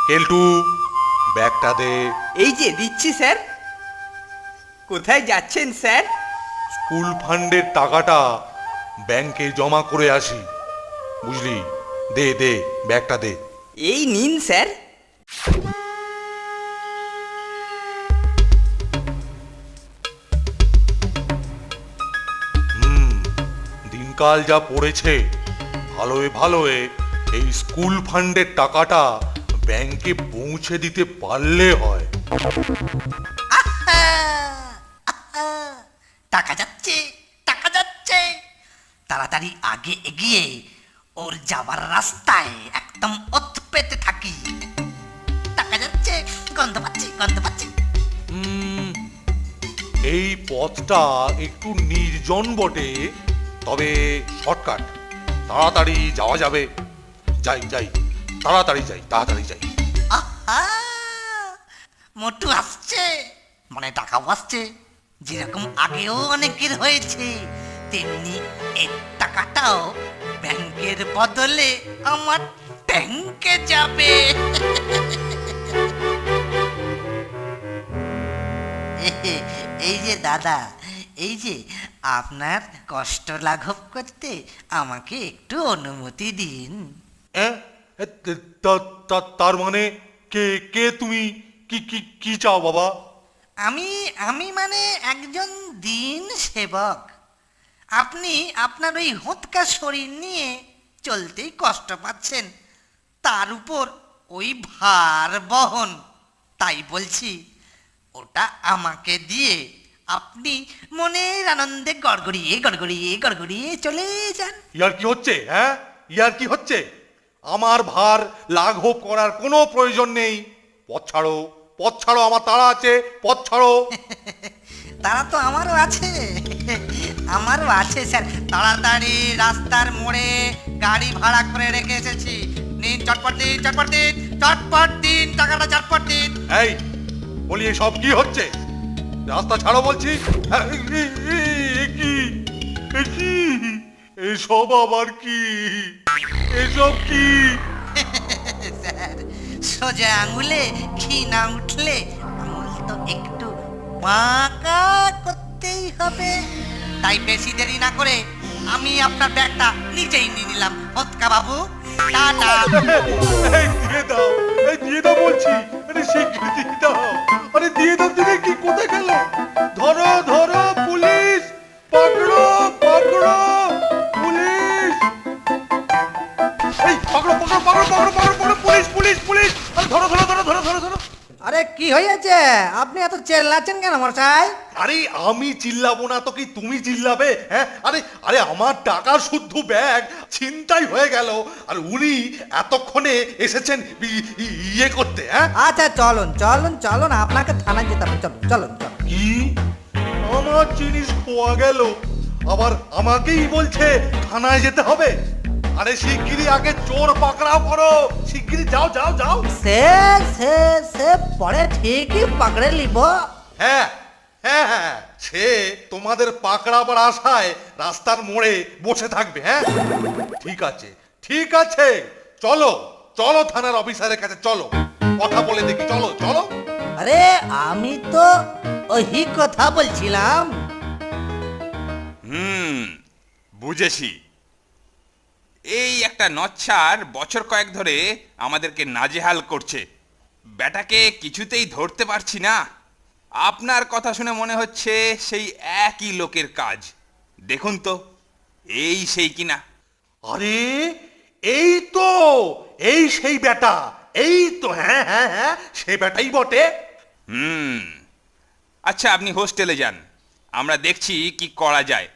কেলটু, ব্যাগটা দে। এই যে দিচ্ছি স্যার। কোথায় যাচ্ছেন স্যার? স্কুল ফান্ডের টাকাটা ব্যাংকে জমা করে আসি, বুঝলি? দে দে, ব্যাগটা দে। এই নিন স্যার। দিনকাল যা পড়েছে, ভালোয় ভালোয় এই স্কুল ফান্ডের টাকাটা ব্যাংকে পৌঁছে দিতে পারলে হয়। টাকা যাচ্ছে, টাকা যাচ্ছে। তাড়াতাড়ি আগে এগিয়ে ওর যাবার রাস্তায় একদম ওত পেতে থাকি। টাকা যাচ্ছে, গন্ধ পাচ্ছি, গন্ধ পাচ্ছি। এই পথটা একটু নির্জন বটে, তবে শর্টকাট, তাড়াতাড়ি যাওয়া যাবে। যাই যাই, তাড়াতাড়ি যাই, তাড়াতাড়ি যাই। আহা, মোটু আসছে, মানে টাকাও আসছে। যেরকম আগেও অনেকের হয়েছে, তেমনি এর টাকাটাও ব্যাংকের বদলে আমার ব্যাংকে যাবে। এই যে দাদা, এই যে আপনার কষ্ট লাঘব করতে আমাকে একটু অনুমতি দিন। হ্যাঁ, তার মানে কে কে তুমি? কি কি কি চাও বাবা? আমি আমি মানে একজন দিন সেবক। আপনি আপনার ওই হোঁতকা শরীর নিয়ে চলতেই কষ্ট পাচ্ছেন, তার উপর ওই ভার বহন। তাই বলছি, ওটা আমাকে দিয়ে আপনি মনের আনন্দে গড়গড়িয়ে গড়গড়িয়ে গড়গড়িয়ে চলে যান। ইয়ার কি হচ্ছে? হ্যাঁ, ইয়ার কি হচ্ছে? আমার ভার লাঘব করার কোনো প্রয়োজন নেই। পথ ছাড়ো, পথ ছাড়ো, আমার তাড়া আছে, পথ ছাড়ো। তারা তো আমারও আছে, আমারও আছে স্যার। তাড়াতাড়ি রাস্তার মোড়ে গাড়ি ভাড়া করে রেখে এসেছি। নিন, চটপট দিন, চটপট দিন, চটপট দিন, টাকাটা চটপট দিন। এই বলি, এসব কি হচ্ছে? রাস্তা ছাড়ো বলছি। কি কি এসব আবার কি? এসব কি? স্যার, সোজা আঙুলে ঘি না উঠলে আঙুল তো একটু বাঁকা করতেই হবে। তাই বেশি দেরি না করে আমি আপনার ব্যাগটা নিজেই নিয়ে নিলাম। হতকা বাবু, টাটা। এই দিয়ে দাও, এই দিয়ে দাও বলছি। আরে শীঘ্র দিয়ে দাও, আরে দিয়ে দাও। দিলে কি কোথায় গেল? ধরো ধরো, পুলিশ! পকড়ো পকড়ো, পুলিশ! এই পকড়ো পকড়ো পকড়ো পকড়ো পকড়ো পকড়ো, পুলিশ পুলিশ পুলিশ! আরে ধরো ধরো ধরো ধরো ধরো ধরো। আরে কি হয়েছে? আপনি এত চেল্লাচ্ছেন কেন মশাই? আরে আমি চিল্লাবো না তো কি তুমি চিল্লাবে? হ্যাঁ, আরে আরে আমার টাকার শুদ্ধ ব্যাগ ছিনতাই হয়ে গেল, আর উনি এতক্ষণে এসেছেন ইয়ে করতে। হ্যাঁ, আচ্ছা চলুন চলুন চলুন, আপনাকে থানায় যেতে হবে। চলুন চলুন চলুন। কি আমার জিনিস খোয়া গেল, আবার আমাকেই বলছে থানায় যেতে হবে? আরে শিগগিরই আগে চোর পাকড়াও করো, শিগগিরই যাও যাও যাও। সে সে সে পরে ঠিকই পাকড়ে নিব। হ্যাঁ হ্যাঁ হ্যাঁ, সে তোমাদের পাকড়াবার আশায় রাস্তার মোড়ে বসে থাকবে। হ্যাঁ, ঠিক আছে ঠিক আছে, চলো চলো থানার অফিসারের কাছে, চলো কথা বলে দেখি, চলো চলো। আরে আমি তো ওই কথা বলছিলাম। বুঝেছি। এই একটা নচ্ছার বছর কয়েক ধরে আমাদেরকে নাজেহাল করছে। ব্যাটাকে কিছুতেই ধরতে পারছি না। আপনার কথা শুনে মনে হচ্ছে সেই একই লোকের কাজ। দেখুন তো, এই সেই কিনা। আরে এই তো, এই সেই বেটা, এই তো। হ্যাঁ হ্যাঁ হ্যাঁ, সেই বেটাই বটে। আচ্ছা, আপনি হোস্টেলে যান, আমরা দেখছি কি করা যায়।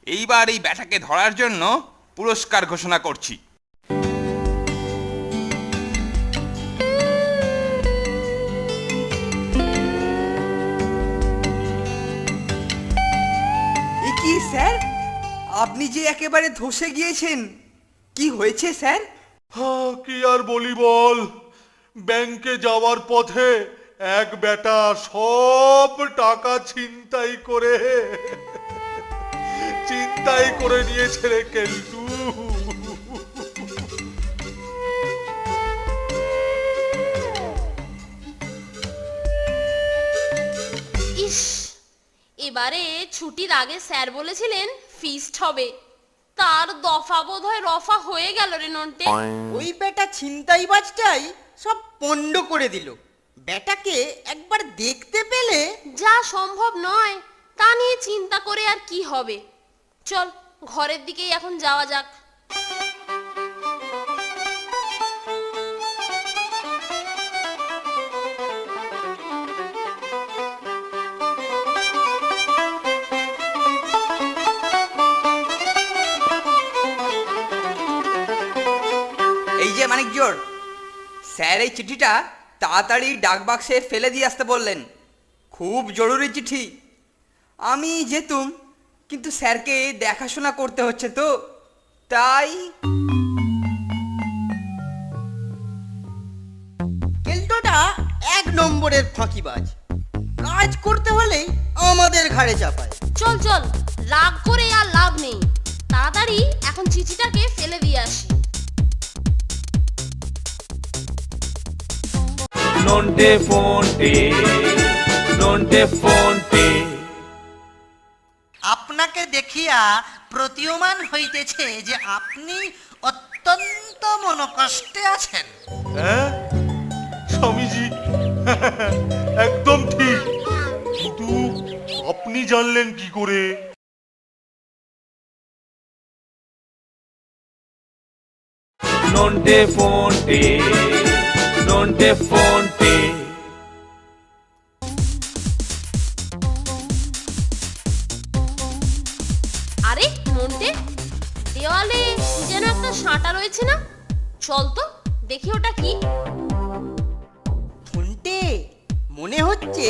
এইবার এই ব্যাটাকে ধরার জন্য পুরস্কার ঘোষণা করছি। এ কি স্যার, আপনি যে একেবারে ধসে গিয়েছেন, কি হয়েছে স্যার? হ্যাঁ, কি আর বলি বল, ব্যাংকে যাওয়ার পথে এক বেটা সব টাকা ছিনতাই করে নিয়েছে রে কেলটু। এইবারে ছুটির আগে স্যার বলেছিলেন ফিস্ট হবে, তার দফা বোধহয় রফা হয়ে গেল রে নন্টে। ওই বেটা ছিনতাইবাজটাই সব পণ্ড করে দিল। বেটাকে একবার দেখতে পেলে যা সম্ভব নয় তা নিয়ে চিন্তা করে আর কি হবে, চল ঘরের দিকেই এখন যাওয়া যাক। এই যে মানিক জোর, স্যার এই চিঠিটা তাড়াতাড়ি ডাকবাক্সে ফেলে দিয়ে আসতে বললেন, খুব জরুরি চিঠি। আমি যেতুম, কিন্তু স্যারকে দেখাশোনা করতে হচ্ছে তো, তাই। কেল্টোটা 1 নম্বরের ফাঁকিবাজ। কাজ করতে হলেই আমাদের ঘাড়ে চাপায়। চল চল, রাগ করে আর লাভ নেই, তাড়াতাড়ি এখন চিঠিটাকে ফেলে দিয়ে আসি। Nonte fonte, nonte fonte. আপনাকে দেখিয়া প্রতীয়মান হইতেছে যে আপনি অত্যন্ত মনোকষ্টে আছেন। হ্যাঁ স্বামীজি, একদম ঠিক, কিন্তু আপনি জানলেন কি করে? Nonte fonte, nonte fonte. আরে নন্টে, দেওয়ালে যেন একটা সাঁটা রয়েছে না, চল তো দেখি ওটা কি। ফোনটে, মনে হচ্ছে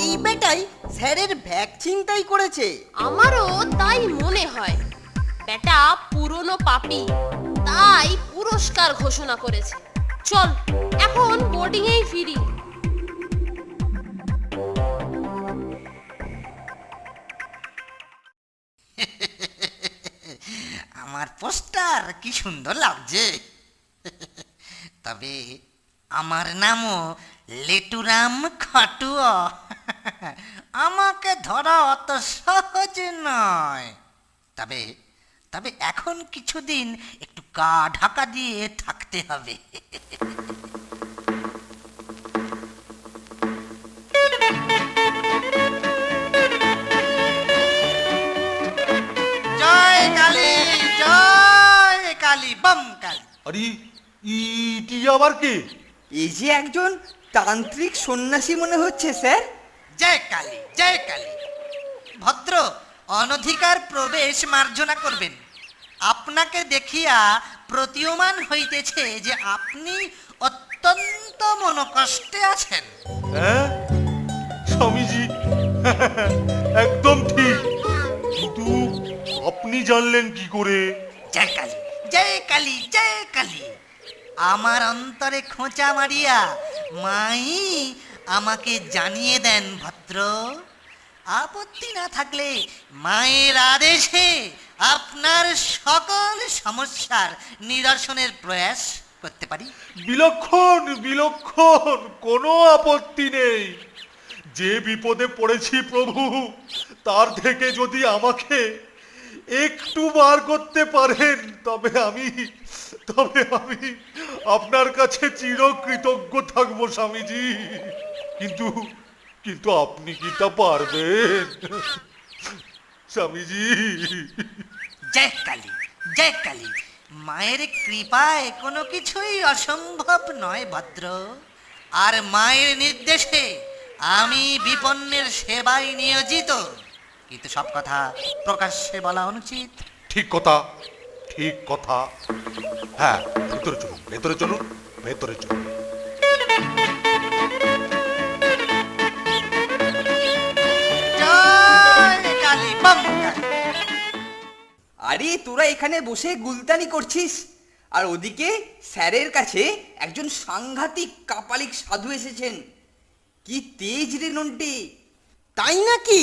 এই বেটাই স্যারের ব্যাগ ছিনতাই করেছে। আমারও তাই মনে হয়, বেটা পুরনো পাপী, তাই পুরস্কার ঘোষণা করেছে। চল এখন বোর্ডিংয়েই ফিরি। আমার পোস্টার কি সুন্দর লাগছে। তবে আমার নামও লেটুরাম খাটুয়া। আমাকে ধরা অত সহজ নয়। তবে তবে এখন কিছুদিন একটু গা ঢাকা দিয়ে থাকতে হবে। জয় কালী, জয় কালী, বম কালী। আরে ইটি আবার কে? এই যে একজন তান্ত্রিক সন্ন্যাসী মনে হচ্ছে স্যার। জয় কালী, জয় কালী। ভদ্র অনধিকার প্রবেশ মার্জনা করবেন। আপনাকে দেখিয়া প্রতীয়মান হইতেছে যে আপনি অত্যন্ত মনোকষ্টে আছেন। হ্যাঁ স্বামীজি, একদম ঠিক, কিন্তু আপনি জানলেন কি করে? জয় কালী, জয় কালী, জয় কালী। আমার অন্তরে খোঁচা মারিয়া মাই আমাকে জানিয়ে দেন ভদ্র। আপত্তি না থাকলে মায়ের আদেশে আপনার সকল সমস্যার নিরসনের প্রয়াস করতে পারি। বিলক্ষণ বিলক্ষণ, কোনো আপত্তি নেই। যে বিপদে পড়েছি প্রভু, তার থেকে যদি আমাকে একটু বার করতে পারেন তবে আমি আপনার কাছে চিরকৃতজ্ঞ থাকবো স্বামীজি। কিন্তু কিন্তু আপনি কি তা পারবেন স্বামীজি? জয় কালী, জয় কালী। মায়ের কৃপায় কোনো কিছুই অসম্ভব নয় ভদ্র। আর মায়ের নির্দেশে আমি বিপন্নের সেবায় নিয়োজিত। কিন্তু সব কথা প্রকাশ্যে বলা অনুচিত। ঠিক কথা, ঠিক কথা। হ্যাঁ, ভেতরে চলুন, ভেতরে চলুন, ভেতরে চলুন। জয় কালী, বম কালী। আরে তোরা এখানে বসে গুলতানি করছিস, আর ওদিকে স্যারের কাছে একজন সাংঘাতিক কাপালিক সাধু এসেছেন। কি তেজ রে নন্টে! তাই নাকি?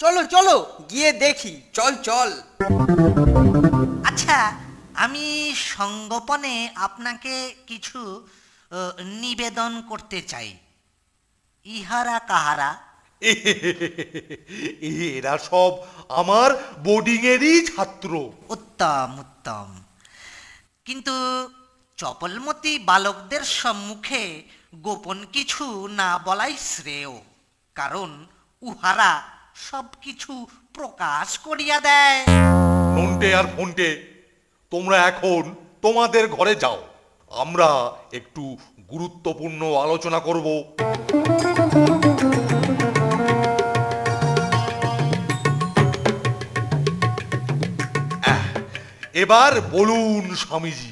চলো চলো গিয়ে দেখি। চল চল। আচ্ছা, আমি সঙ্গোপনে আপনাকে কিছু নিবেদন করতে চাই। ইহারা কাহারা? এরা সব আমার বোর্ডিংয়েরই ছাত্র। উত্তম উত্তম। কিন্তু চপলমতি বালকদের সম্মুখে গোপন কিছু না বলাই শ্রেয়, কারণ উহারা সব কিছু প্রকাশ করিয়া দেয়। নন্টে আর ফন্টে, তোমরা এখন তোমাদের ঘরে যাও, আমরা একটু গুরুত্বপূর্ণ আলোচনা করব। এবার বলুন স্বামীজি।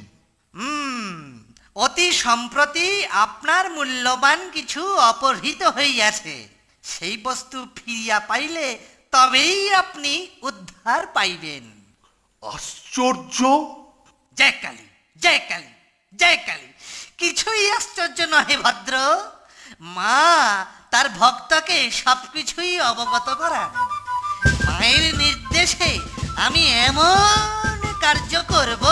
অতি সম্প্রতি আপনার মূল্যবান কিছু অপহৃত হইয়াছে, সেই বস্তু ফিরিয়া পাইলে তবেই আপনি উদ্ধার পাইবেন। আশ্চর্য! জয় কালী, জয় কালী, জয় কালী। কিছুই আশ্চর্য নহে ভদ্র, মা তার ভক্তকে সবকিছুই অবগত করান। মায়ের নির্দেশে আমি এমন কার্য করব,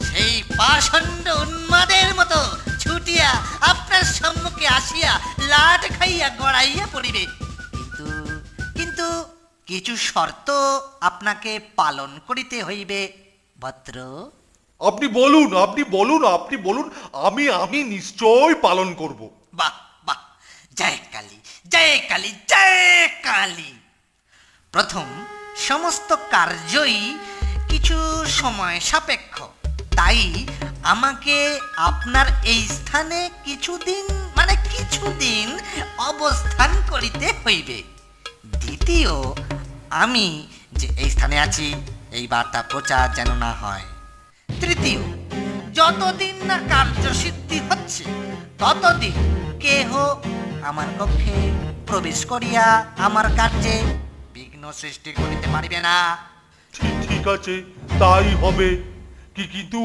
সেই পাষণ্ড উন্মাদের মতো ছুটিয়া আপনার সম্মুখে আসিয়া লাট খাইয়া গড়াইয়া পড়িবে। কিন্তু কিন্তু কিছু শর্ত আপনাকে পালন করিতে হইবে ভদ্র। আপনি বলুন, আপনি বলুন, আপনি বলুন, আমি নিশ্চয় পালন করব। বাহ বাহ, জয় কালী, জয় কালী, জয় কালী। প্রথম, সমস্ত কার্যই কিছু সময় সাপেক্ষ, তাই আমাকে আপনার এই স্থানে কিছুদিন অবস্থান করিতে হইবে। দ্বিতীয়, আমি যে এই স্থানে আছি এই বার্তা প্রচার যেন না হয়। তৃতীয়, যতদিন না কার্যসিদ্ধি হচ্ছে ততদিন কেহ আমার কক্ষে প্রবেশ করিয়া আমার কার্যে বিঘ্ন সৃষ্টি করিতে পারিবে না। ঠিক আছে, তাই হবে। কিন্তু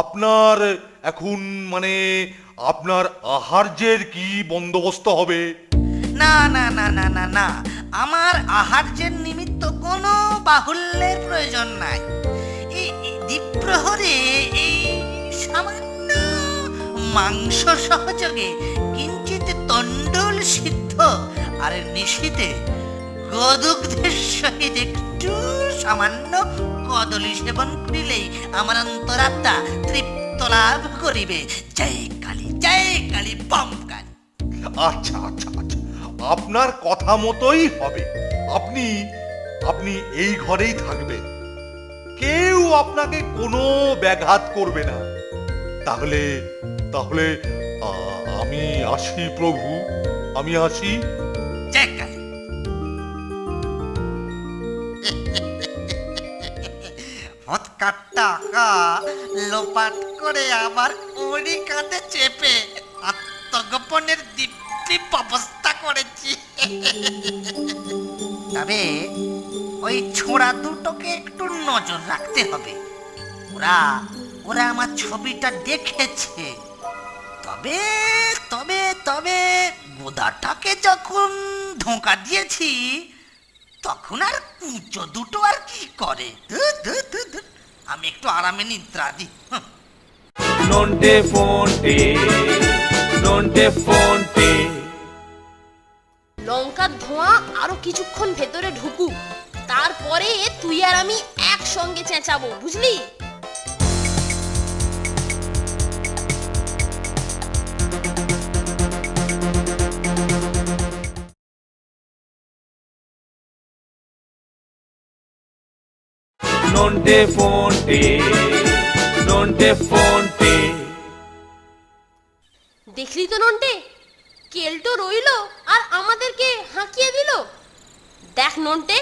আপনার এখন আপনার আহার্যের কি বন্দোবস্ত হবে? না না না না না না, আমার আহার্যের নিমিত্ত কোনো বাহুল্যের প্রয়োজন নাই। এই দ্বীপ্রহরে এই সামান্য মাংস সহযোগে কিঞ্চিত তণ্ডুল সিদ্ধ আর নিশীতে গোদুগ্ধের সহিত একটু সামান্য কদলী সেবন করিলেই আমার অন্তরাত্মা তৃপ্ত লাভ করিবে। জয় কালী, জয় কালী, বম কালী। আচ্ছা আচ্ছা আচ্ছা, আপনার কথা মতোই হবে। আপনি এই ঘরেই থাকবেন, কেউ আপনাকে কোনো ব্যাঘাত করবে না। তাহলে তাহলে আমি আসি প্রভু, আমি আসি। জয় কালী। হৎকার টাকা লোপাট করে আমার ওরই কাঁধে চেপে আত্মগোপনের দীপ্তি ব্যবস্থা করেছি। তবে ওই ছোড়া দুটোকে একটু নজর রাখতে হবে। ওরা আমার ছবিটা দেখেছে। তবে তবে তবে গোদাটাকে যখন ধোঁকা দিয়েছি তখন আর কুঁচো দুটো আর কি করে। আমি একটু আরামে নিদ্রা দিই। Nonte fonte, nonte fonte. লঙ্কার ধোঁয়া আরো কিছুক্ষণ ভেতরে ঢুকুক, তারপরে তুই আর আমি একসঙ্গে চেঁচাবো, বুঝলি? Nonte fonte, nonte fonte. দেখলি তো নন্টে, কেলটো রইলো আর আমাদেরকে হাঁকিয়ে দিল। দেখ নন্টে,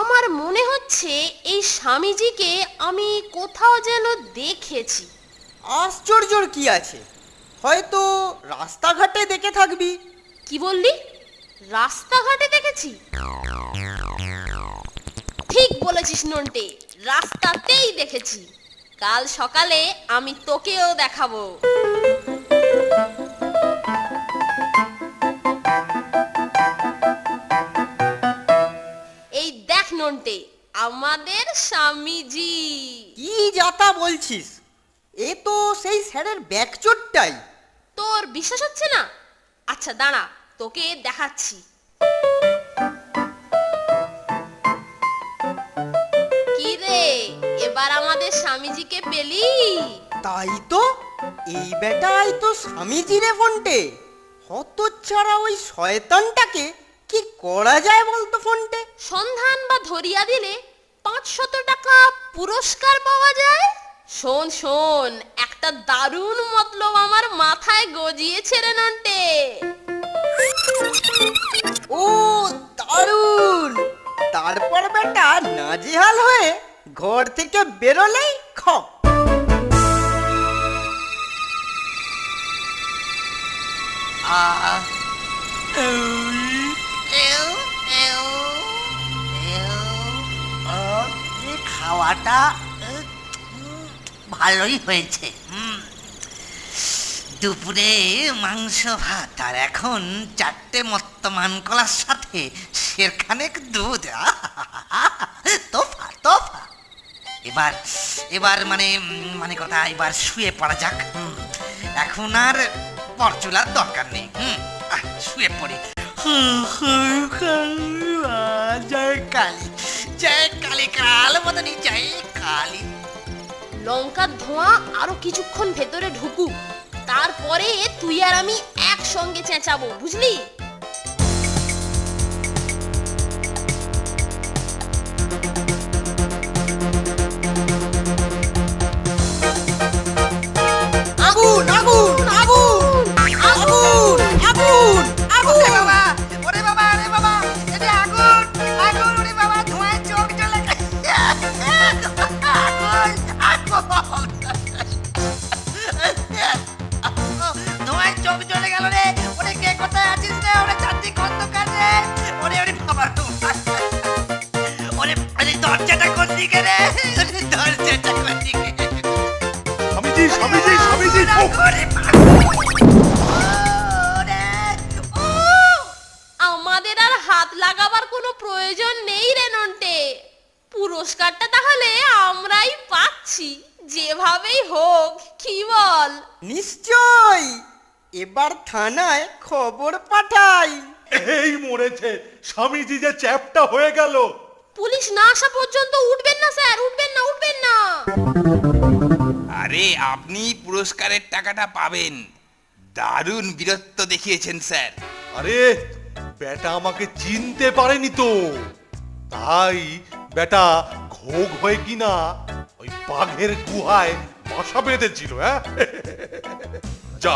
আমার মনে হচ্ছে এই স্বামীজিকে আমি কোথাও যেন দেখেছি। আশ্চর্যর কি আছে, হয়তো রাস্তাঘাটে দেখে থাকবি। কি বললি? রাস্তাঘাটে দেখেছি? ঠিক বলেছিস নন্টে, রাস্তাতেই দেখেছি। কাল সকালে আমি তোকেও দেখাবো। এই দেখ নন্টে, আমাদের স্বামীজি। কি যাতা বলছিস? এ তো সেই স্যারের ব্যাকচোটটাই। তোর বিশ্বাস হচ্ছে না? আচ্ছা দাঁড়া, তোকে দেখাচ্ছি। এবার আমাদের স্বামীজিকে পেলি। তাই তো, এই বেটাই তো স্বামীজি রে ফোনটে। হতচ্ছাড়া ওই শয়তানটাকে কি করা যায় বলতো ফোনটে? সন্ধান বা ধরিয়া দিলে 500 টাকা পুরস্কার পাওয়া যায়। শোন শোন, একটা দারুণ মতলব আমার মাথায় গজিয়েছে রে নন্টে। ও দারুণ! তারপর বেটা নাজেহাল হয়ে ঘর থেকে বেরোলেই খপ। খাওয়াটা ভালোই হয়েছে। দুপুরে মাংস ভাত আর এখন 4টে মত্তমান কলার সাথে সেরখানেক দুধ। তোফা তোফা। এবার মানে কথা, এবার শুয়ে পড়া যাক। এখন আর পরচুলার দরকার নেই। শুয়ে পড়ি। জয় কালী, জয় কালী, কাল মদনী জয় কালী। লঙ্কার ধোঁয়া আরো কিছুক্ষণ ভেতরে ঢুকুক, তারপরে তুই আর আমি একসঙ্গে চেঁচাবো, বুঝলি? আগুন আগুন আগুন আগুন আগুন আগুন! ওরে বাবা, ওরে বাবা, ওরে বাবা, এটা আগুন, আগুন, ওরে বাবা, ধোঁয়ায় চোখ জ্বলে গেছে। আগুন, আগুন। ধোঁয়ায় চোখ জ্বলে গেল রে। ওরে কে কোথায় আছিস রে? ওরে চারদিক অন্ধকার রে। ওরে ওরে বাবা, ওরে ওরে দরজাটা কোন দিকে রে? ওরে দরজাটা কোন দিকে? স্বামীজি স্বামীজি স্বামীজি ও, ওরে বাবা, ওরে, ও! আমাদের আর হাত লাগাবার কোনো প্রয়োজন নেই রে নন্টে। পুরস্কারটা তাহলে আমরাই পাচ্ছি, যেভাবেই হোক, কি বল? নিশ্চয়, এবার থানায় খবর পাঠাই। এই মরেছে, স্বামীজি যে চ্যাপটা হয়ে গেল। পুলিশ না আসা পর্যন্ত উঠবেন না স্যার, উঠবেন না, উঠবেন না। আরে আপনি পুরস্কারের টাকাটা পাবেন। দারুণ বীরত্ব দেখিয়েছেন স্যার। আরে বেটা আমাকে চিনতে পারেনি তো, তাই বেটা ঘোগ হয়ে কিনা ওই বাঘের গুহায় বাসা বেঁধেছিল। হ্যাঁ, যা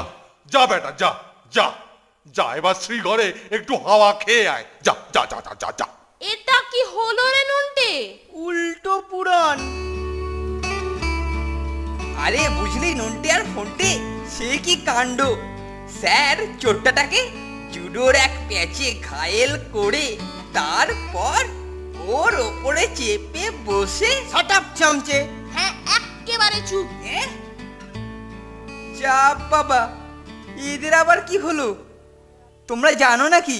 যা বেটা যা যা যা, এবার শ্রীঘরে একটু হাওয়া খেয়ে আয়। যা যা যা যা যা যা। এটা কি হলো রে নন্টে? উল্টো পুরাণ। আরে বুঝলি নন্টে আর ফোনটে, সে কি কাণ্ড! স্যার চোরটাটাকে জুডোর এক প্যাচে ঘায়েল করে তারপর ওর ওপরে চেপে বসে শাট আপ চামচে। হ্যাঁ, এক্কেবারে চুপ। যা বাবা, এদের আবার কি হলো তোমরা জানো নাকি?